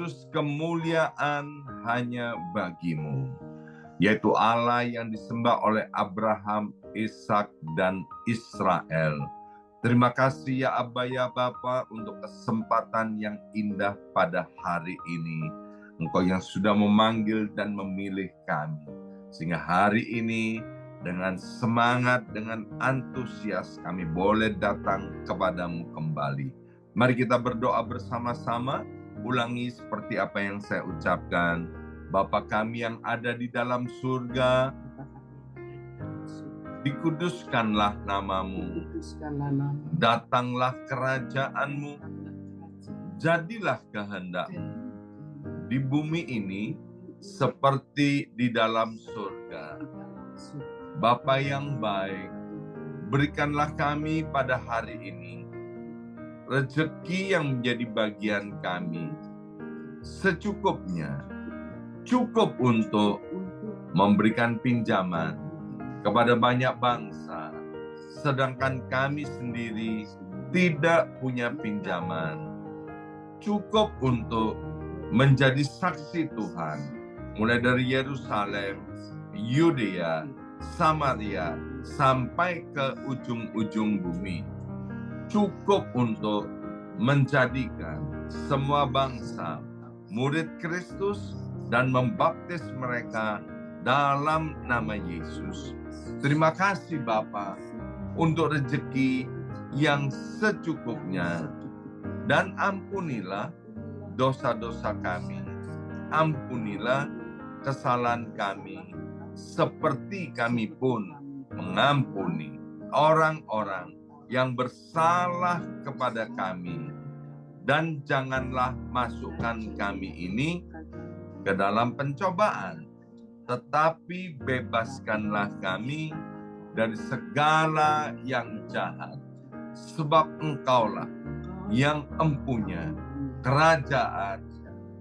Yesus, kemuliaan hanya bagimu, yaitu Allah yang disembah oleh Abraham, Ishak, dan Israel. Terima kasih ya Aba ya Bapa untuk kesempatan yang indah pada hari ini. Engkau yang sudah memanggil dan memilih kami. Sehingga hari ini dengan semangat, dengan antusias kami boleh datang kepadamu kembali. Mari kita berdoa bersama-sama. Ulangi seperti apa yang saya ucapkan. Bapa kami yang ada di dalam surga, dikuduskanlah namamu, datanglah kerajaanmu, jadilah kehendakmu di bumi ini seperti di dalam surga. Bapa yang baik, berikanlah kami pada hari ini rezeki yang menjadi bagian kami secukupnya, cukup untuk memberikan pinjaman kepada banyak bangsa, sedangkan kami sendiri tidak punya pinjaman. Cukup untuk menjadi saksi Tuhan, mulai dari Yerusalem, Yudea, Samaria, sampai ke ujung-ujung bumi. Cukup untuk menjadikan semua bangsa murid Kristus dan membaptis mereka dalam nama Yesus. Terima kasih Bapa untuk rezeki yang secukupnya, dan ampunilah dosa-dosa kami. Ampunilah kesalahan kami, seperti kami pun mengampuni orang-orang yang bersalah kepada kami. Dan janganlah masukkan kami ini ke dalam pencobaan, tetapi bebaskanlah kami dari segala yang jahat. Sebab Engkaulah yang empunya kerajaan,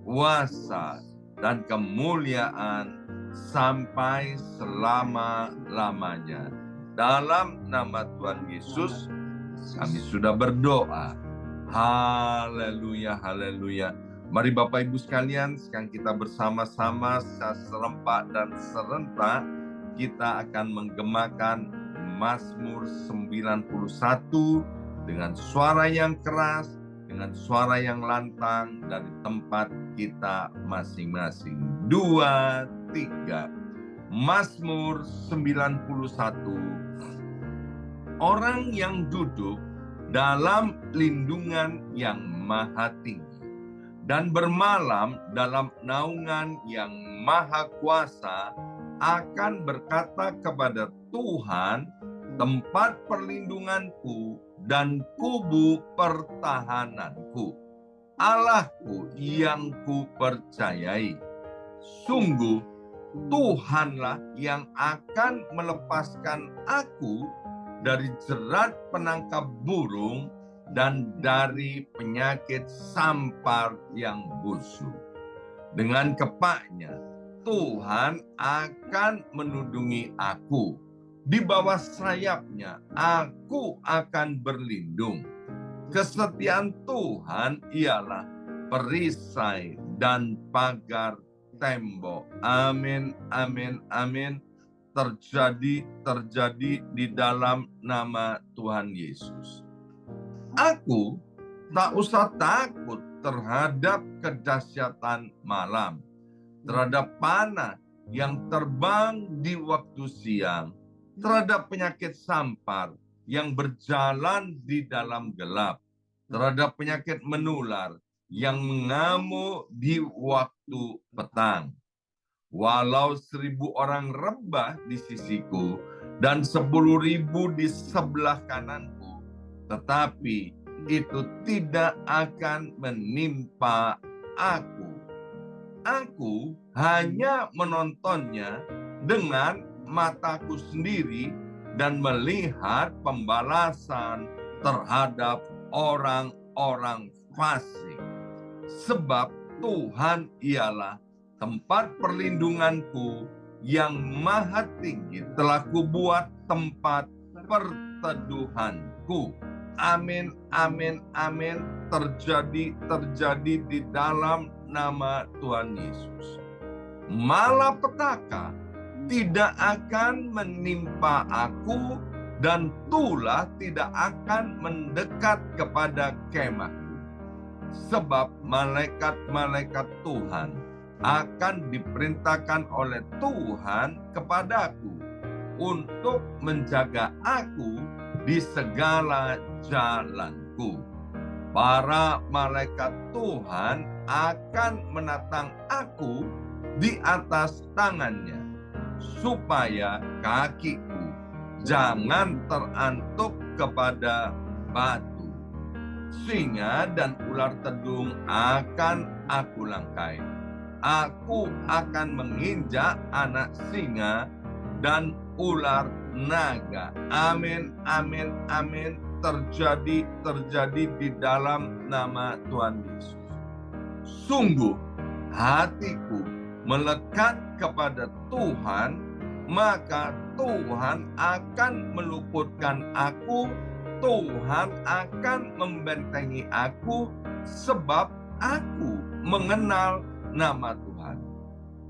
kuasa, dan kemuliaan sampai selama-lamanya. Dalam nama Tuhan Yesus, kami sudah berdoa. Haleluya, haleluya. Mari Bapak Ibu sekalian, sekarang kita bersama-sama secara serempak dan serentak, kita akan menggemakan Mazmur 91 dengan suara yang keras, dengan suara yang lantang dari tempat kita masing-masing. 2, 3. Mazmur 91. Orang yang duduk dalam lindungan yang maha tinggi dan bermalam dalam naungan yang maha kuasa akan berkata kepada Tuhan, tempat perlindunganku dan kubu pertahananku, Allahku yang kupercayai. Sungguh Tuhanlah yang akan melepaskan aku dari jerat penangkap burung dan dari penyakit sampar yang busuk. Dengan kepaknya Tuhan akan menundungi aku. Di bawah sayapnya aku akan berlindung. Kesetiaan Tuhan ialah perisai dan pagar tembok. Amin, amin, amin. Terjadi di dalam nama Tuhan Yesus. Aku tak usah takut terhadap kedahsyatan malam, terhadap panah yang terbang di waktu siang, terhadap penyakit sampar yang berjalan di dalam gelap, terhadap penyakit menular yang mengamuk di waktu petang. Walau 1.000 orang rebah di sisiku dan 10.000 di sebelah kananku, tetapi itu tidak akan menimpa aku. Aku hanya menontonnya dengan mataku sendiri dan melihat pembalasan terhadap orang-orang fasik. Sebab Tuhan ialah tempat perlindunganku yang maha tinggi, telah kubuat tempat perteduhanku. amin, amin, amin. Terjadi di dalam nama Tuhan Yesus. Malapetaka tidak akan menimpa aku, dan tulah tidak akan mendekat kepada kemahku. Sebab malaikat-malaikat Tuhan akan diperintahkan oleh Tuhan kepadaku untuk menjaga aku di segala jalanku. Para malaikat Tuhan akan menatang aku di atas tangannya, supaya kakiku jangan terantuk kepada batu. Singa dan ular tedung akan aku langkai. Aku akan menginjak anak singa dan ular naga. Amin, amin, amin. Terjadi di dalam nama Tuhan Yesus. Sungguh hatiku melekat kepada Tuhan, maka Tuhan akan meluputkan aku, Tuhan akan membentengi aku, sebab aku mengenal nama Tuhan.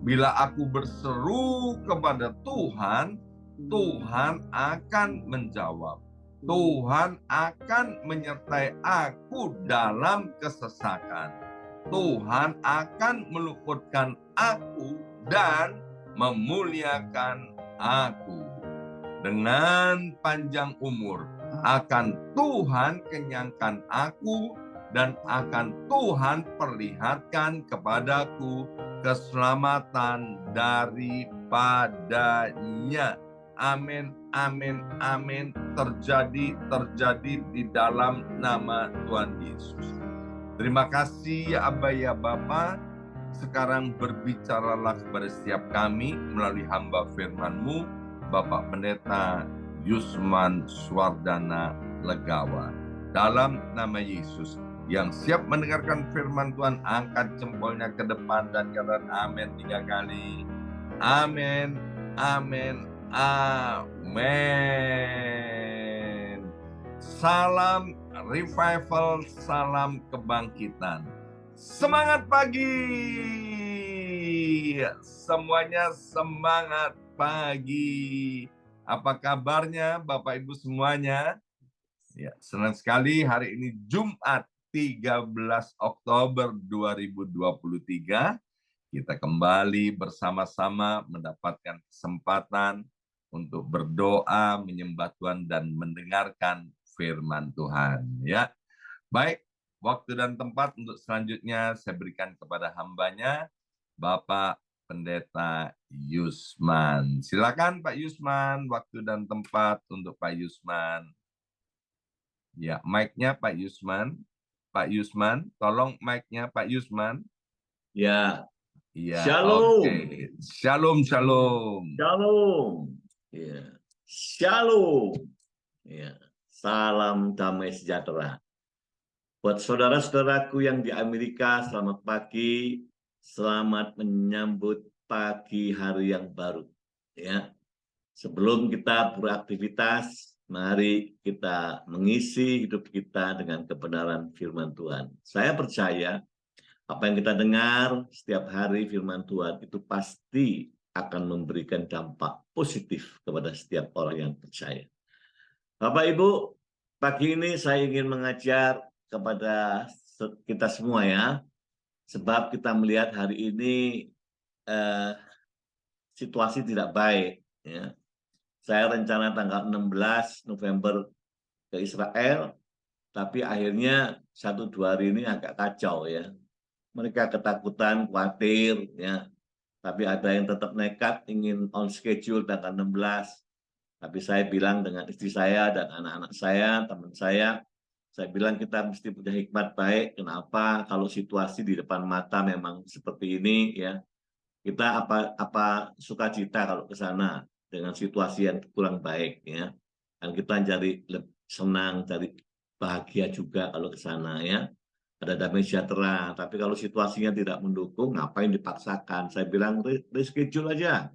Bila aku berseru kepada Tuhan, Tuhan akan menjawab. Tuhan akan menyertai aku dalam kesesakan. Tuhan akan meluputkan aku dan memuliakan aku. Dengan panjang umur akan Tuhan kenyangkan aku, dan akan Tuhan perlihatkan kepadaku keselamatan daripadanya. Amin, amin, amin. Terjadi di dalam nama Tuhan Yesus. Terima kasih ya Aba ya Bapa. Sekarang berbicaralah kepada setiap kami melalui hamba firman-Mu, Bapak Pendeta Yusman Swardana Legawa. Dalam nama Yesus, yang siap mendengarkan firman Tuhan, angkat jempolnya ke depan dan katakan amin 3 kali. Amin, amin, amin. Salam revival, salam kebangkitan. Semangat pagi. Semuanya semangat pagi. Apa kabarnya Bapak Ibu semuanya? Ya, senang sekali hari ini Jumat 13 Oktober 2023. Kita kembali bersama-sama mendapatkan kesempatan untuk berdoa, menyembah Tuhan, dan mendengarkan firman Tuhan. Ya, baik. Waktu dan tempat untuk selanjutnya saya berikan kepada hambanya, Bapak Pendeta Yusman. Silakan Pak Yusman, waktu dan tempat untuk Pak Yusman. Ya, mic-nya Pak Yusman. Pak Yusman, tolong mic-nya Pak Yusman. Ya. Ya, Shalom. Okay. Shalom, shalom. Shalom. Ya. Shalom. Ya. Salam damai sejahtera. Buat saudara-saudaraku yang di Amerika, selamat pagi. Selamat menyambut pagi hari yang baru. Ya. Sebelum kita beraktivitas, mari kita mengisi hidup kita dengan kebenaran firman Tuhan. Saya percaya apa yang kita dengar setiap hari firman Tuhan itu pasti akan memberikan dampak positif kepada setiap orang yang percaya. Bapak Ibu, pagi ini saya ingin mengajar kepada kita semua ya, sebab kita melihat hari ini situasi tidak baik. Ya. Saya rencana tanggal 16 November ke Israel, tapi akhirnya 1-2 hari ini agak kacau ya. Mereka ketakutan, khawatir, ya. Tapi ada yang tetap nekat ingin on schedule tanggal 16. Tapi saya bilang dengan istri saya dan anak-anak saya, teman saya bilang kita mesti punya hikmat baik. Kenapa? Kalau situasi di depan mata memang seperti ini, ya, kita apa sukacita kalau ke sana dengan situasi yang kurang baik, ya. Dan kita jadi senang, jadi bahagia juga kalau ke sana, ya. Ada damai sejahtera. Tapi kalau situasinya tidak mendukung, ngapain dipaksakan? Saya bilang reschedule aja.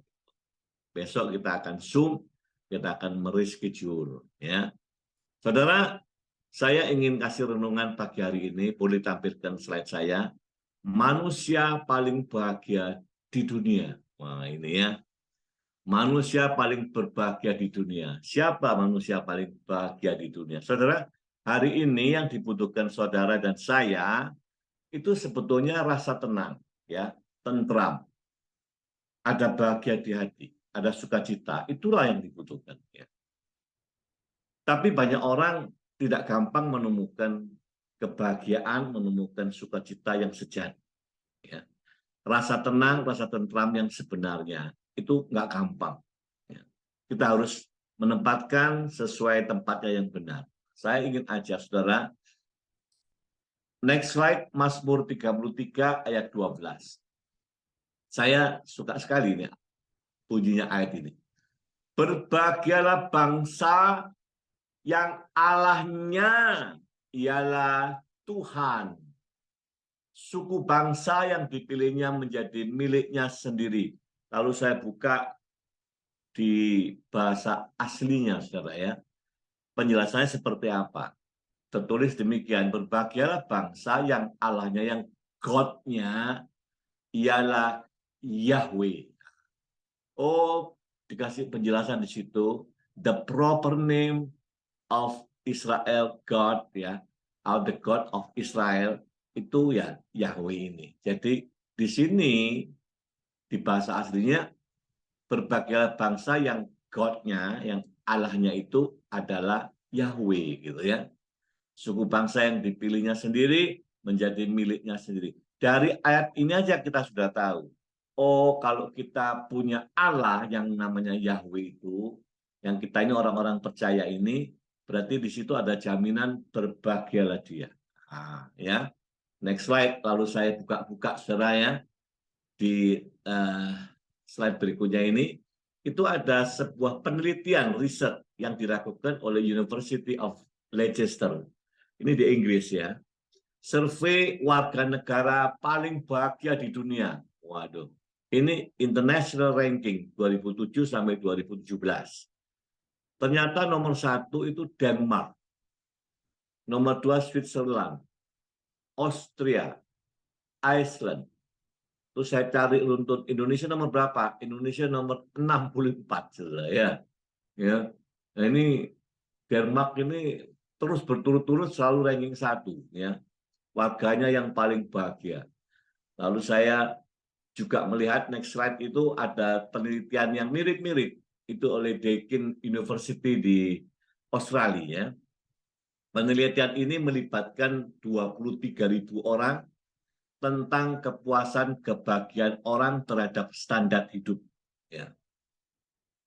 Besok kita akan Zoom, kita akan mereschedule, ya. Saudara, Saya ingin kasih renungan pagi hari ini, boleh tampilkan slide saya. Manusia paling bahagia di dunia. Wah, ini ya. Manusia paling berbahagia di dunia. Siapa manusia paling bahagia di dunia? Saudara, hari ini yang dibutuhkan saudara dan saya itu sebetulnya rasa tenang, ya, tentram. Ada bahagia di hati, ada sukacita. Itulah yang dibutuhkan, ya. Tapi banyak orang tidak gampang menemukan kebahagiaan, menemukan sukacita yang sejati. Ya. Rasa tenang, rasa tentram yang sebenarnya itu nggak gampang. Ya. Kita harus menempatkan sesuai tempatnya yang benar. Saya ingin ajak saudara, next slide, Mazmur 33 ayat 12. Saya suka sekali nih bunyinya ayat ini. Berbahagialah bangsa yang Allahnya ialah Tuhan. Suku bangsa yang dipilihnya menjadi miliknya sendiri. Lalu saya buka di bahasa aslinya, saudara ya. Penjelasannya seperti apa? Tertulis demikian, berbahagialah bangsa yang Allahnya, yang God-nya ialah Yahweh. Oh, dikasih penjelasan di situ, the proper name of Israel God, ya, the God of Israel itu ya Yahweh ini. Jadi di sini di bahasa aslinya berbagai bangsa yang God-nya, yang Allahnya itu adalah Yahweh gitu ya. Suku bangsa yang dipilihnya sendiri menjadi miliknya sendiri. Dari ayat ini aja kita sudah tahu. Oh, kalau kita punya Allah yang namanya Yahweh itu, yang kita ini orang-orang percaya ini, berarti di situ ada jaminan berbahagialah dia. Nah, ya. Next slide, lalu saya buka-buka saudara ya. Di slide berikutnya ini, itu ada sebuah penelitian riset yang dilakukan oleh University of Leicester. Ini di Inggris ya. Survei warga negara paling bahagia di dunia. Waduh. Ini international ranking 2007 sampai 2017. Ternyata nomor 1 itu Denmark. Nomor 2 Switzerland. Austria. Iceland. Terus saya cari runtun Indonesia nomor berapa? Indonesia nomor 64. Ya. Ya. Nah ini Denmark ini terus berturut-turut selalu ranking 1. Ya. Warganya yang paling bahagia. Lalu saya juga melihat next slide itu ada penelitian yang mirip-mirip itu oleh Deakin University di Australia. Ya. Penelitian ini melibatkan 23.000 orang tentang kepuasan kebahagiaan orang terhadap standar hidup. Ya.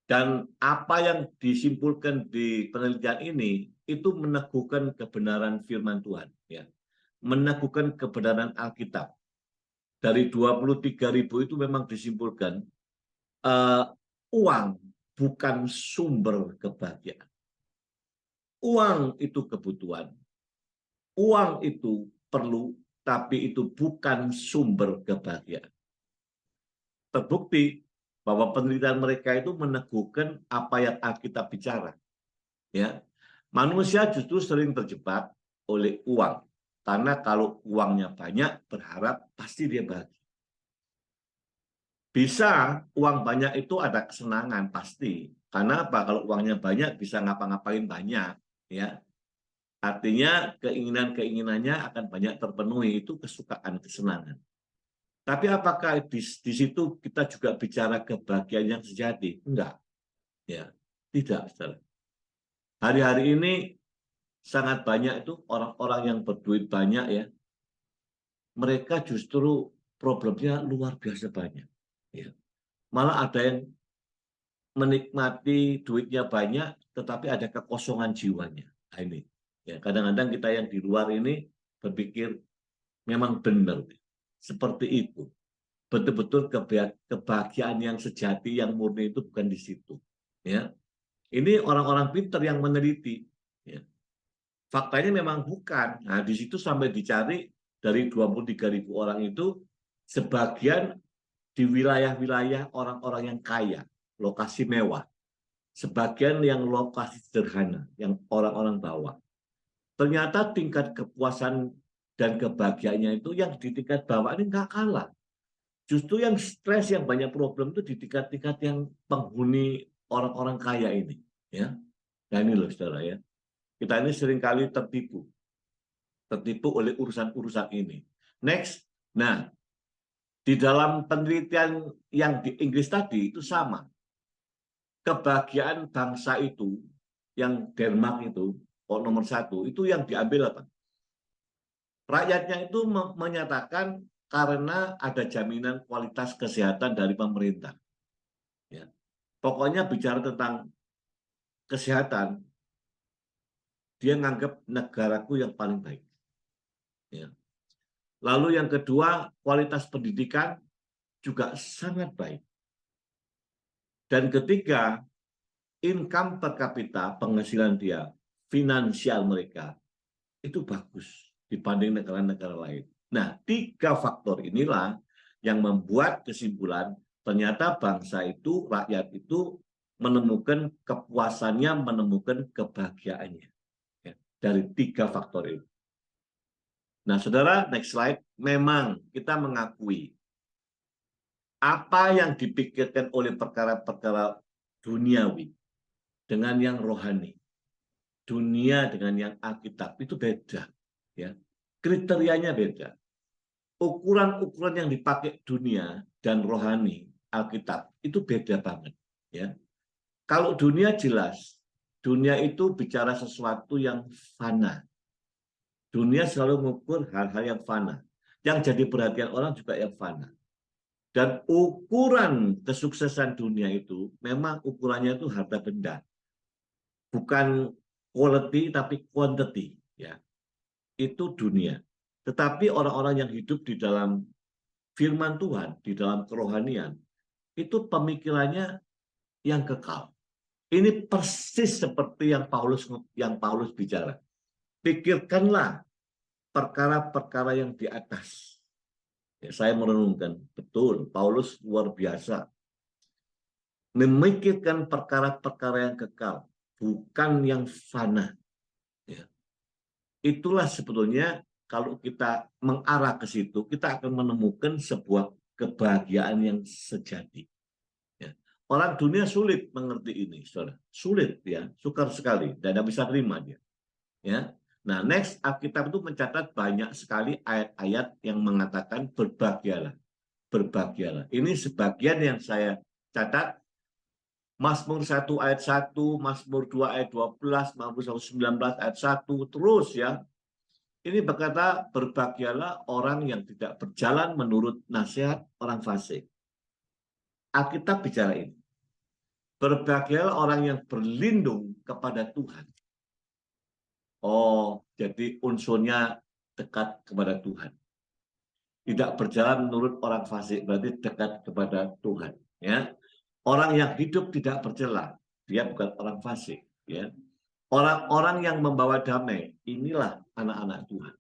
Dan apa yang disimpulkan di penelitian ini itu meneguhkan kebenaran firman Tuhan. Ya. Meneguhkan kebenaran Alkitab. Dari 23.000 itu memang disimpulkan uang bukan sumber kebahagiaan. Uang itu kebutuhan. Uang itu perlu, tapi itu bukan sumber kebahagiaan. Terbukti bahwa penelitian mereka itu meneguhkan apa yang Alkitab bicara. Ya. Manusia justru sering terjebak oleh uang. Karena kalau uangnya banyak, berharap pasti dia bahagia. Bisa uang banyak itu ada kesenangan pasti. Karena apa? Kalau uangnya banyak bisa ngapa-ngapain banyak, ya. Artinya keinginan-keinginannya akan banyak terpenuhi, itu kesukaan, kesenangan. Tapi apakah di situ kita juga bicara kebahagiaan yang sejati? Enggak. Ya, tidak, saudara. Hari-hari ini sangat banyak itu orang-orang yang berduit banyak ya. Mereka justru problemnya luar biasa banyak. Ya. Malah ada yang menikmati duitnya banyak, tetapi ada kekosongan jiwanya. Nah, ini. Ya, kadang-kadang kita yang di luar ini berpikir memang benar seperti itu. Betul-betul kebahagiaan yang sejati, yang murni itu bukan di situ. Ya, ini orang-orang pintar yang meneliti. Ya. Faktanya memang bukan. Nah, di situ sampai dicari dari 23.000 orang itu, sebagian di wilayah-wilayah orang-orang yang kaya, lokasi mewah. Sebagian yang lokasi sederhana, yang orang-orang bawah. ternyata tingkat kepuasan dan kebahagiaannya itu yang di tingkat bawah ini nggak kalah. Justru yang stres, yang banyak problem itu di tingkat-tingkat yang penghuni orang-orang kaya ini. Ya, nah ini loh saudara ya. Kita ini seringkali tertipu oleh urusan-urusan ini. Next, nah di dalam penelitian yang di Inggris tadi itu sama. Kebahagiaan bangsa itu, yang Denmark itu, nomor 1, itu yang diambil apa? Rakyatnya itu menyatakan karena ada jaminan kualitas kesehatan dari pemerintah. Ya. Pokoknya bicara tentang kesehatan, dia nganggap negaraku yang paling baik. Ya. Lalu yang kedua, kualitas pendidikan juga sangat baik. Dan ketiga, income per kapita, penghasilan dia, finansial mereka, itu bagus dibanding negara-negara lain. Nah, 3 faktor inilah yang membuat kesimpulan ternyata bangsa itu, rakyat itu menemukan kepuasannya, menemukan kebahagiaannya. Ya, dari 3 faktor itu. Nah, saudara, next slide. Memang kita mengakui apa yang dipikirkan oleh perkara-perkara duniawi dengan yang rohani, dunia dengan yang Alkitab itu beda, ya. Kriterianya beda. Ukuran-ukuran yang dipakai dunia dan rohani Alkitab itu beda banget, ya. Kalau dunia jelas, dunia itu bicara sesuatu yang fana. Dunia selalu mengukur hal-hal yang fana. Yang jadi perhatian orang juga yang fana. Dan ukuran kesuksesan dunia itu memang ukurannya itu harta benda. Bukan quality tapi quantity, ya. Itu dunia. Tetapi orang-orang yang hidup di dalam firman Tuhan, di dalam kerohanian, itu pemikirannya yang kekal. Ini persis seperti yang Paulus bicara. Pikirkanlah perkara-perkara yang di atas. Ya, saya merenungkan, betul, Paulus luar biasa. Memikirkan perkara-perkara yang kekal, bukan yang fana. Ya. Itulah sebetulnya kalau kita mengarah ke situ, kita akan menemukan sebuah kebahagiaan yang sejati. Ya. Orang dunia sulit mengerti ini, saudara. Sulit, ya, sukar sekali, dan tidak bisa terima dia. Ya. Nah, next, Alkitab itu mencatat banyak sekali ayat-ayat yang mengatakan berbahagialah. Berbahagialah. Ini sebagian yang saya catat. Mazmur 1 ayat 1, Mazmur 2 ayat 12, Mazmur 119 ayat 1, terus ya. Ini berkata, berbahagialah orang yang tidak berjalan menurut nasihat orang fasik. Alkitab bicara ini. Berbahagialah orang yang berlindung kepada Tuhan. Oh, jadi unsurnya dekat kepada Tuhan. Tidak berjalan menurut orang fasik, berarti dekat kepada Tuhan. Ya, orang yang hidup tidak bercela, dia bukan orang fasik. Ya, orang-orang yang membawa damai, inilah anak-anak Tuhan.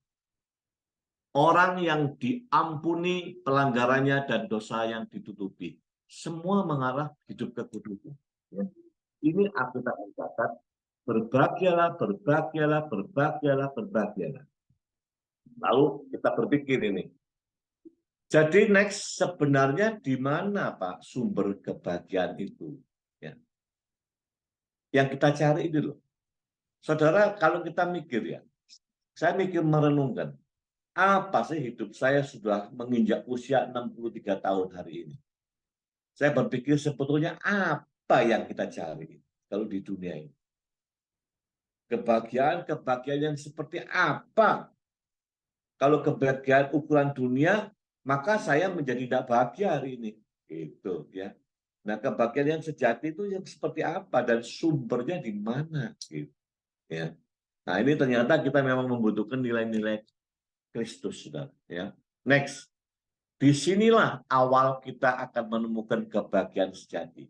Orang yang diampuni pelanggarannya dan dosa yang ditutupi, semua mengarah hidup ke kudusan. Ya. Ini Alkitab mencatat. Berbahagialah, berbahagialah, berbahagialah, berbahagialah. Lalu kita berpikir ini. Jadi next, sebenarnya di mana Pak sumber kebahagiaan itu? Ya. Yang kita cari ini loh. Saudara, kalau kita mikir ya, saya mikir merenungkan, apa sih hidup saya sudah menginjak usia 63 tahun hari ini? Saya berpikir sebetulnya apa yang kita cari kalau di dunia ini? Kebahagiaan yang seperti apa? Kalau kebahagiaan ukuran dunia, maka saya menjadi tidak bahagia hari ini. Gitu ya. Nah, kebahagiaan yang sejati itu yang seperti apa dan sumbernya di mana? Gitu, ya. Nah, ini ternyata kita memang membutuhkan nilai-nilai Kristus, saudara. Ya. Next, disinilah awal kita akan menemukan kebahagiaan sejati.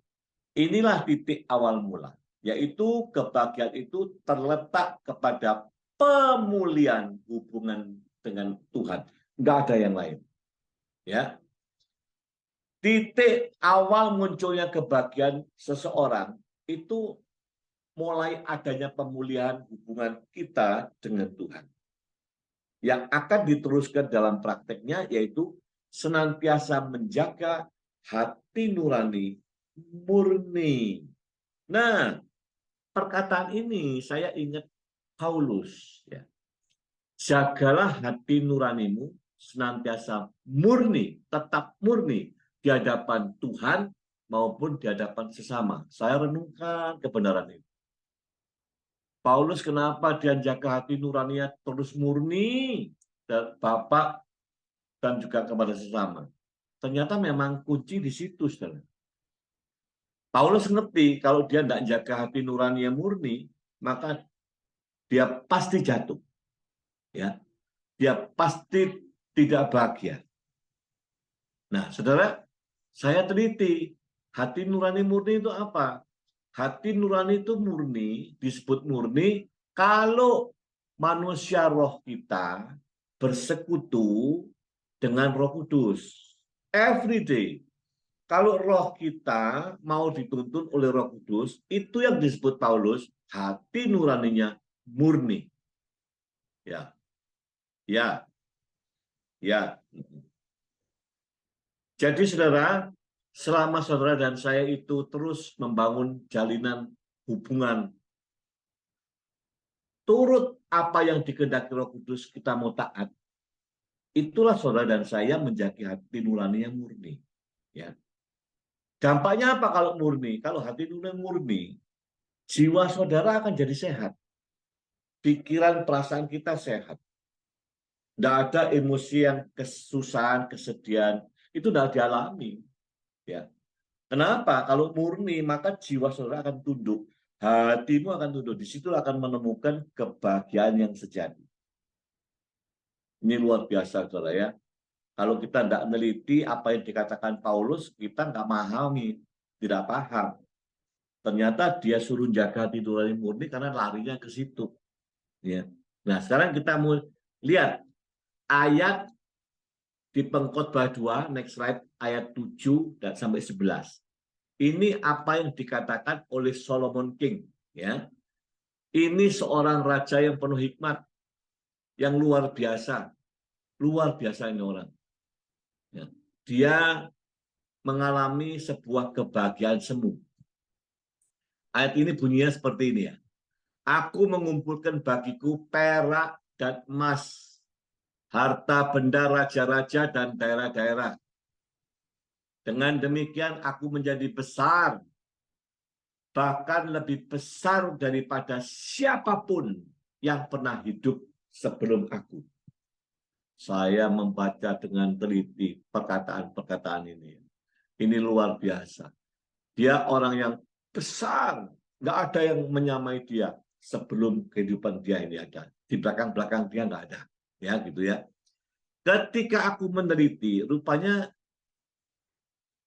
Inilah titik awal mula, yaitu kebahagiaan itu terletak kepada pemulihan hubungan dengan Tuhan. Nggak ada yang lain. Ya, titik awal munculnya kebahagiaan seseorang itu mulai adanya pemulihan hubungan kita dengan Tuhan. Yang akan diteruskan dalam prakteknya yaitu senantiasa menjaga hati nurani murni. Nah, perkataan ini saya ingat Paulus. Ya. Jagalah hati nuranimu senantiasa murni, tetap murni di hadapan Tuhan maupun di hadapan sesama. Saya renungkan kebenaran ini. Paulus kenapa dia jaga hati nuraninya terus murni dan Bapak dan juga kepada sesama. Ternyata memang kunci di situ, saudara. Paulus ngerti kalau dia tidak jaga hati nuraninya murni, maka dia pasti jatuh. Ya, dia pasti tidak bahagia. Nah, saudara, saya teliti hati nurani murni itu apa? Hati nurani itu murni, disebut murni kalau manusia roh kita bersekutu dengan Roh Kudus. Every day. Kalau roh kita mau dituntun oleh Roh Kudus, itu yang disebut Paulus, hati nuraninya murni. Ya. Ya. Ya. Jadi saudara, selama saudara dan saya itu terus membangun jalinan hubungan turut apa yang dikehendaki Roh Kudus kita mau taat, itulah saudara dan saya menjaga hati nurani yang murni. Ya. Dampaknya apa kalau murni? Kalau hati nurani murni, jiwa saudara akan jadi sehat. Pikiran, perasaan kita sehat. Tidak ada emosi yang kesusahan, kesedihan, itu tidak dialami. Ya. Kenapa? Kalau murni, maka jiwa saudara akan tunduk. Hatimu akan tunduk. Di situ akan menemukan kebahagiaan yang sejati. Ini luar biasa, saudara ya. Kalau kita tidak meneliti apa yang dikatakan Paulus, kita nggak memahami, tidak paham. Ternyata dia suruh jaga hati nurani murni karena larinya ke situ. Ya. Nah, sekarang kita mau lihat ayat di Pengkhotbah 2, next slide, ayat 7 dan sampai 11. Ini apa yang dikatakan oleh Solomon King. Ya. Ini seorang raja yang penuh hikmat, yang luar biasa. Luar biasa ini orang. Ya. Dia mengalami sebuah kebahagiaan semu. Ayat ini bunyinya seperti ini ya. Aku mengumpulkan bagiku perak dan emas, harta benda raja-raja dan daerah-daerah. Dengan demikian aku menjadi besar, bahkan lebih besar daripada siapapun yang pernah hidup sebelum aku. Saya membaca dengan teliti perkataan-perkataan ini. Ini luar biasa. Dia orang yang besar, nggak ada yang menyamai dia sebelum kehidupan dia ini ada. Di belakang-belakang dia nggak ada. Ya, gitu ya. Ketika aku meneliti, rupanya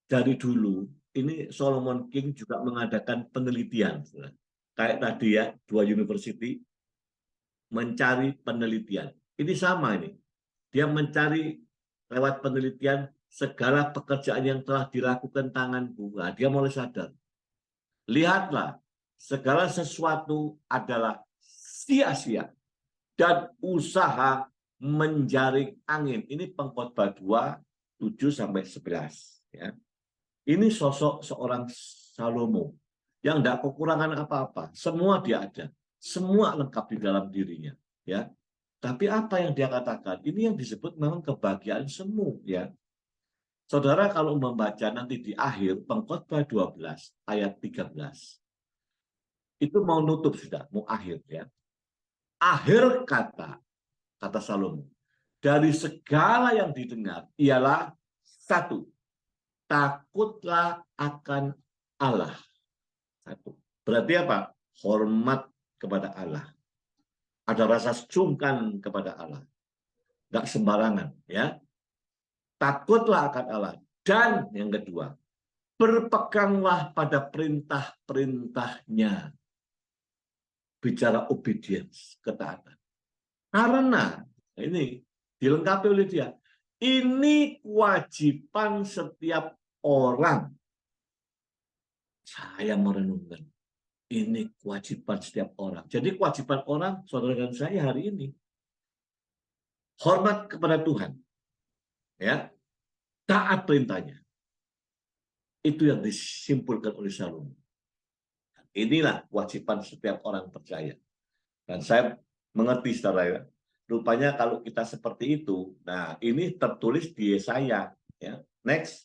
dari dulu, ini Solomon King juga mengadakan penelitian. Kayak tadi ya, 2 university mencari penelitian. Ini sama ini. Dia mencari lewat penelitian segala pekerjaan yang telah dilakukan tanganku. Nah, dia mulai sadar. Lihatlah, segala sesuatu adalah sia-sia dan usaha menjaring angin. Ini Pengkhotbah 2, 7-11. Ya. Ini sosok seorang Salomo yang tidak kekurangan apa-apa. Semua dia ada. Semua lengkap di dalam dirinya. Ya. Tapi apa yang dia katakan? Ini yang disebut memang kebahagiaan semu. Ya. Saudara kalau membaca nanti di akhir Pengkhotbah 12 ayat 13. Itu mau nutup sudah, mau akhir ya. Akhir kata Salomo, dari segala yang didengar ialah satu, takutlah akan Allah. Satu. Berarti apa? Hormat kepada Allah. Ada rasa sungkan kepada Allah. Nggak sembarangan ya. Takutlah akan Allah. Dan yang kedua, berpeganglah pada perintah-perintahnya. Bicara obedience, ketaatan. Karena ini dilengkapi oleh dia. Ini kewajiban setiap orang. Saya merenungkan. Ini kewajiban setiap orang. Jadi kewajiban orang, saudara dan saya hari ini, hormat kepada Tuhan, ya, taat perintahnya. Itu yang disimpulkan oleh Shalom. Inilah kewajiban setiap orang percaya. Dan saya mengerti, saudara, ya. Rupanya kalau kita seperti itu, nah ini tertulis di Yesaya. Ya. Next,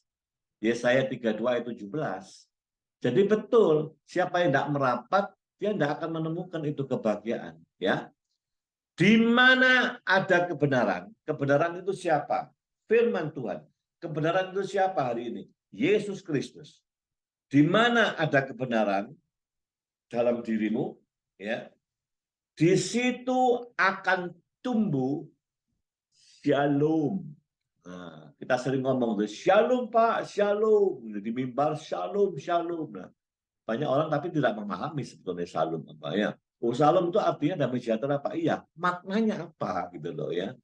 Yesaya 32 ayat 17. Jadi betul, siapa yang tidak merapat, dia tidak akan menemukan itu kebahagiaan. Ya, di mana ada kebenaran, kebenaran itu siapa? Firman Tuhan. Kebenaran itu siapa hari ini? Yesus Kristus. Di mana ada kebenaran dalam dirimu, ya, di situ akan tumbuh shalom. Nah, kita sering ngomong tuh, shalom Pak, shalom. Di mimbar shalom, shalom. Nah, banyak orang tapi tidak memahami sebetulnya shalom apa ya. Oh, shalom itu artinya damai sejahtera apa? Iya, maknanya apa gitu loh ya.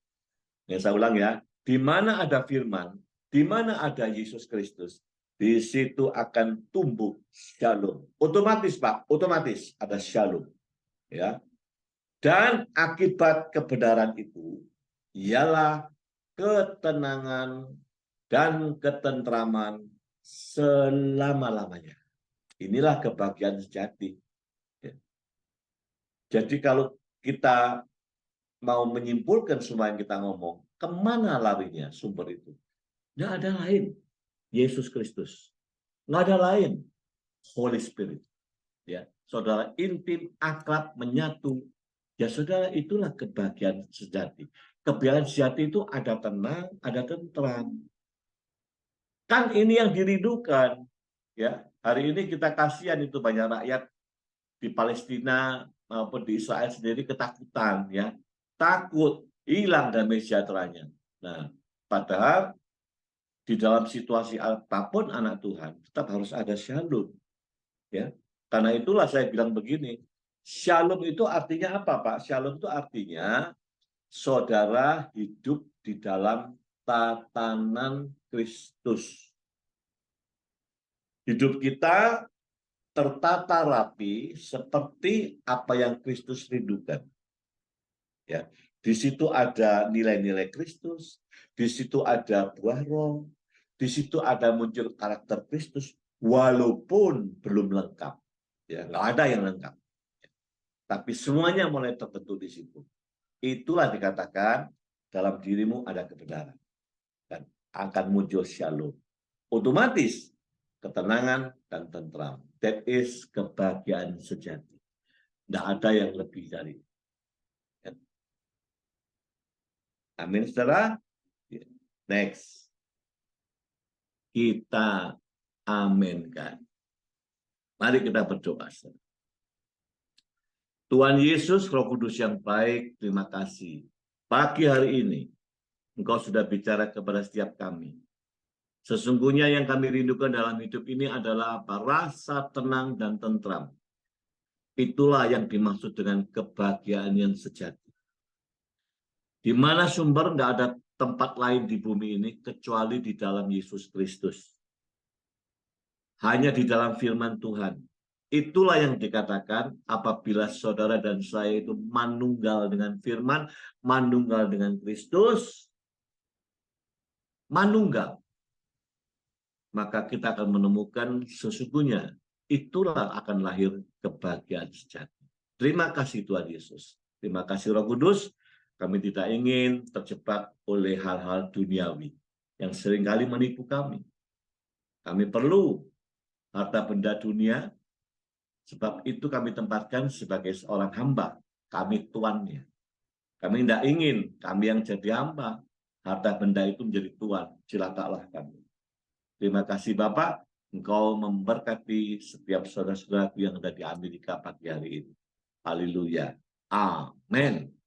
Ya saya ulang ya, di mana ada firman, di mana ada Yesus Kristus, di situ akan tumbuh shalom. Otomatis Pak, otomatis ada shalom. Ya. Dan akibat kebenaran itu ialah ketenangan dan ketentraman selama-lamanya. Inilah kebahagiaan sejati. Jadi kalau kita mau menyimpulkan semua yang kita ngomong, kemana larinya sumber itu? Nggak ada lain. Yesus Kristus. Nggak ada lain. Holy Spirit. Ya, saudara intim, akrab, menyatu. Ya saudara, itulah kebahagiaan sejati. Kebahagiaan sejati itu ada tenang, ada tentram. Kan ini yang dirindukan. Ya, hari ini kita kasihan itu banyak rakyat di Palestina maupun di Israel sendiri ketakutan, ya, takut hilang damai sejahteranya. Nah, padahal di dalam situasi apapun anak Tuhan tetap harus ada shalom, ya. Karena itulah saya bilang begini, shalom itu artinya apa, Pak? Shalom itu artinya saudara hidup di dalam tatanan Kristus. Hidup kita tertata rapi seperti apa yang Kristus rindukan. Ya, di situ ada nilai-nilai Kristus, di situ ada buah roh, di situ ada muncul karakter Kristus, walaupun belum lengkap. Ya, nggak ada yang lengkap. Tapi semuanya mulai terbentuk di situ. Itulah dikatakan dalam dirimu ada kebenaran. Dan akan muncul shalom. Otomatis ketenangan dan tentram. That is kebahagiaan sejati. Tidak ada yang lebih dari itu. Amin, saudara. Next. Kita aminkan. Mari kita berdoa. Saudara. Tuhan Yesus, Roh Kudus yang baik, terima kasih. Pagi hari ini, Engkau sudah bicara kepada setiap kami. Sesungguhnya yang kami rindukan dalam hidup ini adalah apa? Rasa tenang dan tentram. Itulah yang dimaksud dengan kebahagiaan yang sejati. Di mana sumber tidak ada tempat lain di bumi ini kecuali di dalam Yesus Kristus. Hanya di dalam firman Tuhan. Itulah yang dikatakan apabila saudara dan saya itu manunggal dengan firman, manunggal dengan Kristus, manunggal. Maka kita akan menemukan sesungguhnya itulah akan lahir kebahagiaan sejati. Terima kasih Tuhan Yesus. Terima kasih Roh Kudus. Kami tidak ingin terjebak oleh hal-hal duniawi yang seringkali menipu kami. Kami perlu harta benda dunia, sebab itu kami tempatkan sebagai seorang hamba. Kami tuannya. Kami tidak ingin kami yang jadi hamba. Harta benda itu menjadi tuan. Celakalah kami. Terima kasih Bapak. Engkau memberkati setiap saudara-saudaraku yang ada di Amerika pagi hari ini. Haleluya. Amin.